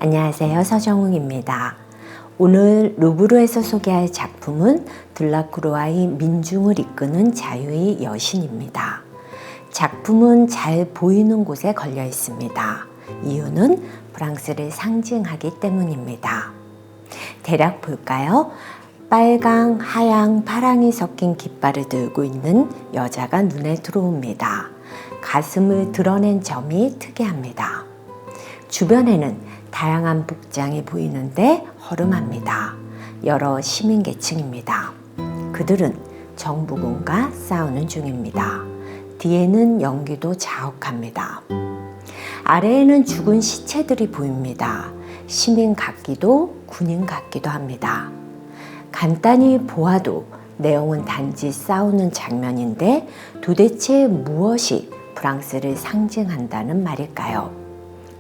안녕하세요. 서정웅입니다. 오늘 루브르에서 소개할 작품은 들라크루아의 민중을 이끄는 자유의 여신입니다. 작품은 잘 보이는 곳에 걸려 있습니다. 이유는 프랑스를 상징하기 때문입니다. 대략 볼까요? 빨강, 하양, 파랑이 섞인 깃발을 들고 있는 여자가 눈에 들어옵니다. 가슴을 드러낸 점이 특이합니다. 주변에는 다양한 복장이 보이는데 허름합니다. 여러 시민 계층입니다. 그들은 정부군과 싸우는 중입니다. 뒤에는 연기도 자욱합니다. 아래에는 죽은 시체들이 보입니다. 시민 같기도 군인 같기도 합니다. 간단히 보아도 내용은 단지 싸우는 장면인데 도대체 무엇이 프랑스를 상징한다는 말일까요?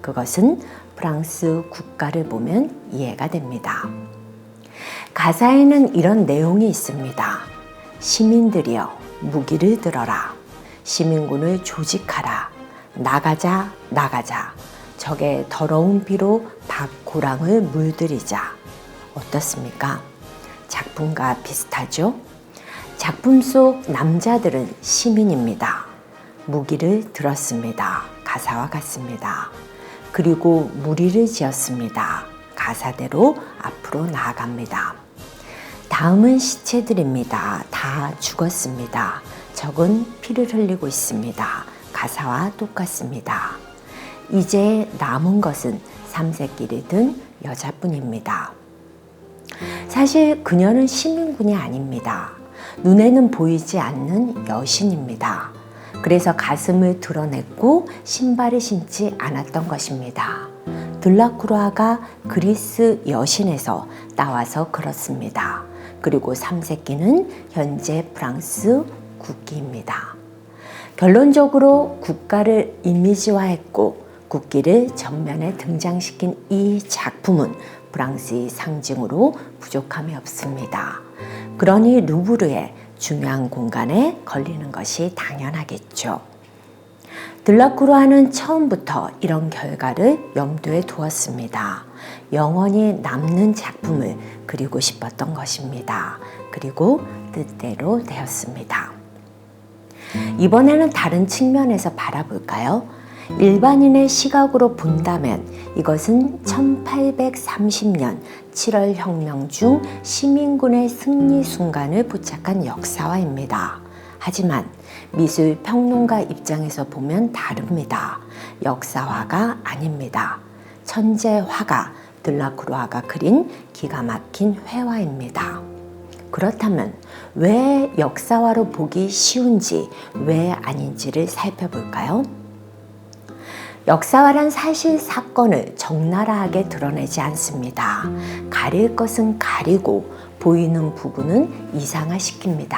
그것은 프랑스 국가를 보면 이해가 됩니다. 가사에는 이런 내용이 있습니다. 시민들이여 무기를 들어라. 시민군을 조직하라. 나가자 나가자. 적의 더러운 피로 박고랑을 물들이자. 어떻습니까? 작품과 비슷하죠? 작품 속 남자들은 시민입니다. 무기를 들었습니다. 가사와 같습니다. 그리고 무리를 지었습니다. 가사대로 앞으로 나아갑니다. 다음은 시체들입니다. 다 죽었습니다. 적은 피를 흘리고 있습니다. 가사와 똑같습니다. 이제 남은 것은 삼색기를 든 여자뿐입니다. 사실 그녀는 시민군이 아닙니다. 눈에는 보이지 않는 여신입니다. 그래서 가슴을 드러냈고 신발을 신지 않았던 것입니다. 들라크루아가 그리스 여신에서 나와서 그렇습니다. 그리고 삼색기는 현재 프랑스 국기입니다. 결론적으로 국가를 이미지화했고 국기를 전면에 등장시킨 이 작품은 프랑스의 상징으로 부족함이 없습니다. 그러니 루브르의 중요한 공간에 걸리는 것이 당연하겠죠. 들라크루아는 처음부터 이런 결과를 염두에 두었습니다. 영원히 남는 작품을 그리고 싶었던 것입니다. 그리고 뜻대로 되었습니다. 이번에는 다른 측면에서 바라볼까요? 일반인의 시각으로 본다면 이것은 1830년 7월 혁명 중 시민군의 승리 순간을 포착한 역사화입니다. 하지만 미술 평론가 입장에서 보면 다릅니다. 역사화가 아닙니다. 천재 화가 들라크루아가 그린 기가 막힌 회화입니다. 그렇다면 왜 역사화로 보기 쉬운지 왜 아닌지를 살펴볼까요? 역사화란 사실 사건을 적나라하게 드러내지 않습니다. 가릴 것은 가리고 보이는 부분은 이상화시킵니다.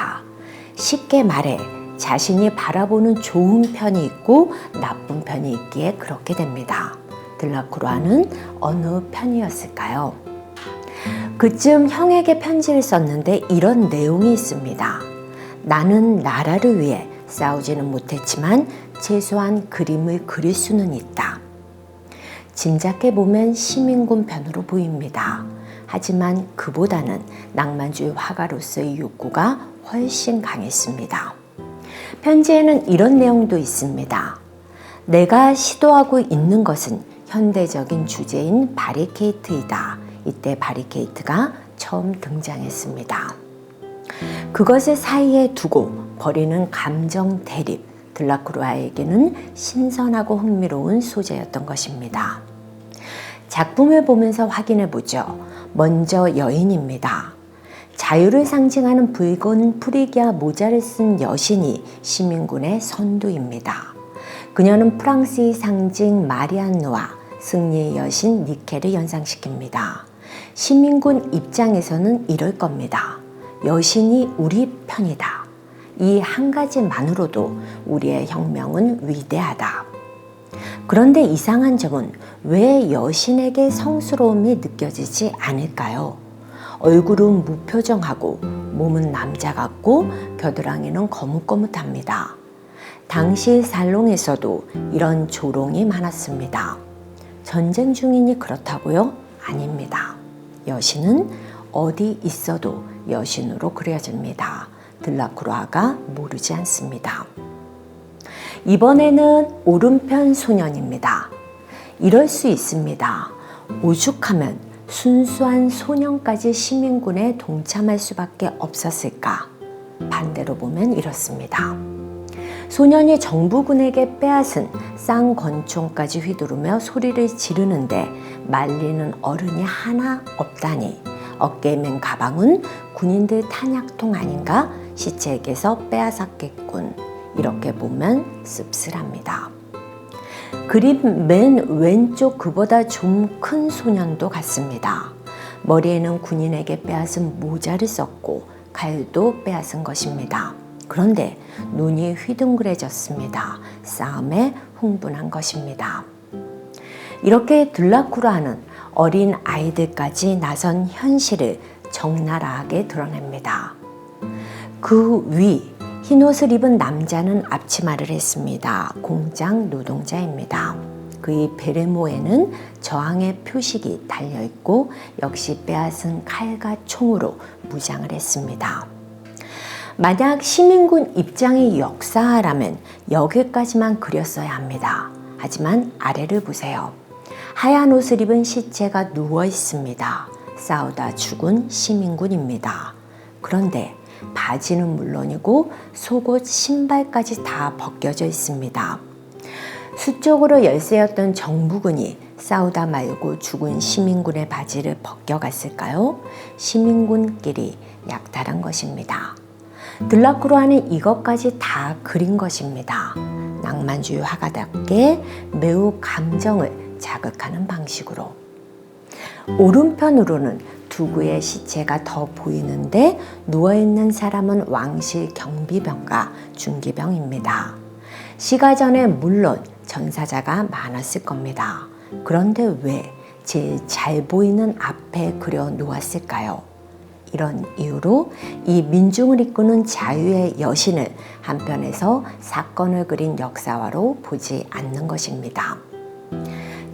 쉽게 말해 자신이 바라보는 좋은 편이 있고 나쁜 편이 있기에 그렇게 됩니다. 들라크루아는 어느 편이었을까요? 그쯤 형에게 편지를 썼는데 이런 내용이 있습니다. 나는 나라를 위해 싸우지는 못했지만 최소한 그림을 그릴 수는 있다. 짐작해보면 시민군 편으로 보입니다. 하지만 그보다는 낭만주의 화가로서의 욕구가 훨씬 강했습니다. 편지에는 이런 내용도 있습니다. 내가 시도하고 있는 것은 현대적인 주제인 바리케이트이다. 이때 바리케이트가 처음 등장했습니다. 그것을 사이에 두고 벌이는 감정 대립, 들라크루아에게는 신선하고 흥미로운 소재였던 것입니다. 작품을 보면서 확인해 보죠. 먼저 여인입니다. 자유를 상징하는 붉은 프리기아 모자를 쓴 여신이 시민군의 선두입니다. 그녀는 프랑스의 상징 마리안누아, 승리의 여신 니케를 연상시킵니다. 시민군 입장에서는 이럴 겁니다. 여신이 우리 편이다. 이 한 가지만으로도 우리의 혁명은 위대하다. 그런데 이상한 점은 왜 여신에게 성스러움이 느껴지지 않을까요? 얼굴은 무표정하고 몸은 남자 같고 겨드랑이는 거뭇거뭇합니다. 당시 살롱에서도 이런 조롱이 많았습니다. 전쟁 중이니 그렇다고요? 아닙니다. 여신은 어디 있어도 여신으로 그려집니다. 들라크루아가 모르지 않습니다. 이번에는 오른편 소년입니다. 이럴 수 있습니다. 오죽하면 순수한 소년까지 시민군에 동참할 수밖에 없었을까? 반대로 보면 이렇습니다. 소년이 정부군에게 빼앗은 쌍권총까지 휘두르며 소리를 지르는데 말리는 어른이 하나 없다니 어깨에 맨 가방은 군인들 탄약통 아닌가? 시체에게서 빼앗았겠군. 이렇게 보면 씁쓸합니다. 그림 맨 왼쪽 그보다 좀 큰 소년도 같습니다. 머리에는 군인에게 빼앗은 모자를 썼고 칼도 빼앗은 것입니다. 그런데 눈이 휘둥그레졌습니다. 싸움에 흥분한 것입니다. 이렇게 들라크루아는 어린 아이들까지 나선 현실을 적나라하게 드러냅니다. 그 위 흰옷을 입은 남자는 앞치마를 했습니다. 공장 노동자입니다. 그의 베레모에는 저항의 표식이 달려있고 역시 빼앗은 칼과 총으로 무장을 했습니다. 만약 시민군 입장의 역사라면 여기까지만 그렸어야 합니다. 하지만 아래를 보세요. 하얀 옷을 입은 시체가 누워 있습니다. 싸우다 죽은 시민군입니다. 그런데 바지는 물론이고 속옷, 신발까지 다 벗겨져 있습니다. 수적으로 열세였던 정부군이 싸우다 말고 죽은 시민군의 바지를 벗겨갔을까요? 시민군끼리 약탈한 것입니다. 들라크루아는 이것까지 다 그린 것입니다. 낭만주의 화가답게 매우 감정을 자극하는 방식으로. 오른편으로는 두구의 시체가 더 보이는데 누워있는 사람은 왕실 경비병과 중기병입니다. 시가전에 물론 전사자가 많았을 겁니다. 그런데 왜 제일 잘 보이는 앞에 그려 놓았을까요? 이런 이유로 이 민중을 이끄는 자유의 여신을 한편에서 사건을 그린 역사화로 보지 않는 것입니다.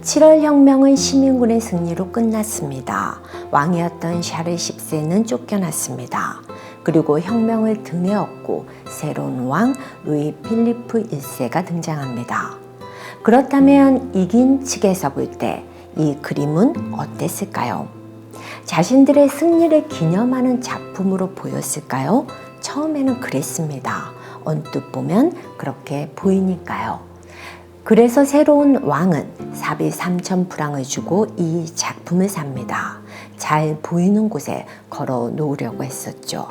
7월 혁명은 시민군의 승리로 끝났습니다. 왕이었던 샤를 10세는 쫓겨났습니다. 그리고 혁명을 등에 업고 새로운 왕 루이 필리프 1세가 등장합니다. 그렇다면 이긴 측에서 볼 때 이 그림은 어땠을까요? 자신들의 승리를 기념하는 작품으로 보였을까요? 처음에는 그랬습니다. 언뜻 보면 그렇게 보이니까요. 그래서 새로운 왕은 사비 3,000프랑을 주고 이 작품을 삽니다. 잘 보이는 곳에 걸어 놓으려고 했었죠.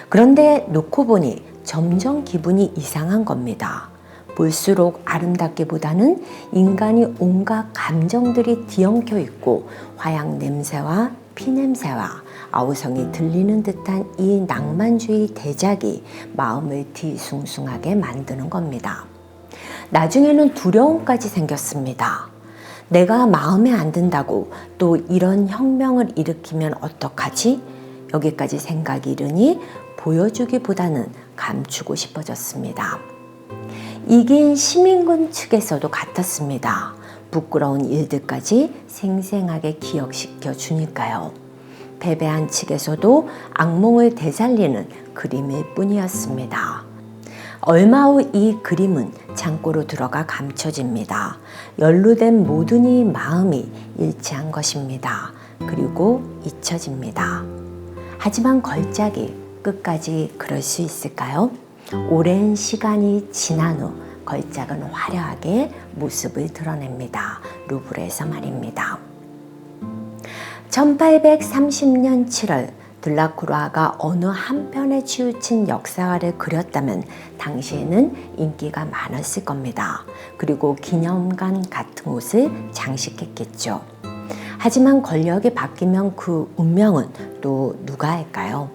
그런데 놓고 보니 점점 기분이 이상한 겁니다. 볼수록 아름답기보다는 인간이 온갖 감정들이 뒤엉켜 있고 화약 냄새와 피냄새와 아우성이 들리는 듯한 이 낭만주의 대작이 마음을 뒤숭숭하게 만드는 겁니다. 나중에는 두려움까지 생겼습니다. 내가 마음에 안 든다고 또 이런 혁명을 일으키면 어떡하지? 여기까지 생각이 이르니 보여주기보다는 감추고 싶어졌습니다. 이긴 시민군 측에서도 같았습니다. 부끄러운 일들까지 생생하게 기억시켜 주니까요. 패배한 측에서도 악몽을 되살리는 그림일 뿐이었습니다. 얼마 후 이 그림은 창고로 들어가 감춰집니다. 연루된 모든 이 마음이 일치한 것입니다. 그리고 잊혀집니다. 하지만 걸작이 끝까지 그럴 수 있을까요? 오랜 시간이 지난 후 걸작은 화려하게 모습을 드러냅니다. 루브르에서 말입니다. 1830년 7월 들라크루아가 어느 한편에 치우친 역사화를 그렸다면 당시에는 인기가 많았을 겁니다. 그리고 기념관 같은 옷을 장식했겠죠. 하지만 권력이 바뀌면 그 운명은 또 누가 할까요?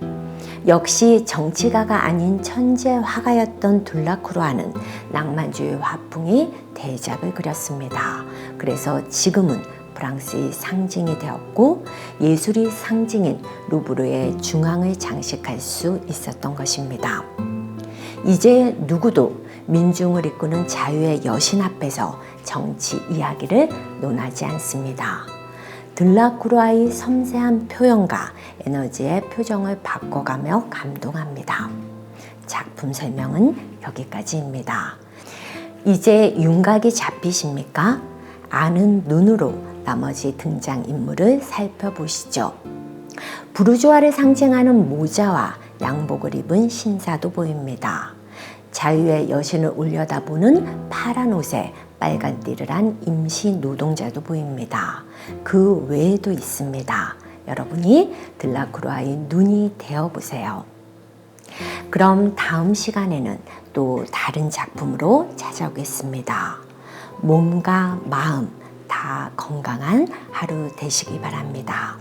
역시 정치가가 아닌 천재 화가였던 들라크루아는 낭만주의 화풍이 대작을 그렸습니다. 그래서 지금은 프랑스의 상징이 되었고 예술의 상징인 루브르의 중앙을 장식할 수 있었던 것입니다. 이제 누구도 민중을 이끄는 자유의 여신 앞에서 정치 이야기를 논하지 않습니다. 들라크루아의 섬세한 표현과 에너지의 표정을 바꿔가며 감동합니다. 작품 설명은 여기까지입니다. 이제 윤곽이 잡히십니까? 아는 눈으로 나머지 등장인물을 살펴보시죠. 부르주아를 상징하는 모자와 양복을 입은 신사도 보입니다. 자유의 여신을 올려다보는 파란 옷에 빨간 띠를 한 임시 노동자도 보입니다. 그 외에도 있습니다. 여러분이 들라크루아의 눈이 되어보세요. 그럼 다음 시간에는 또 다른 작품으로 찾아오겠습니다. 몸과 마음 다 건강한 하루 되시기 바랍니다.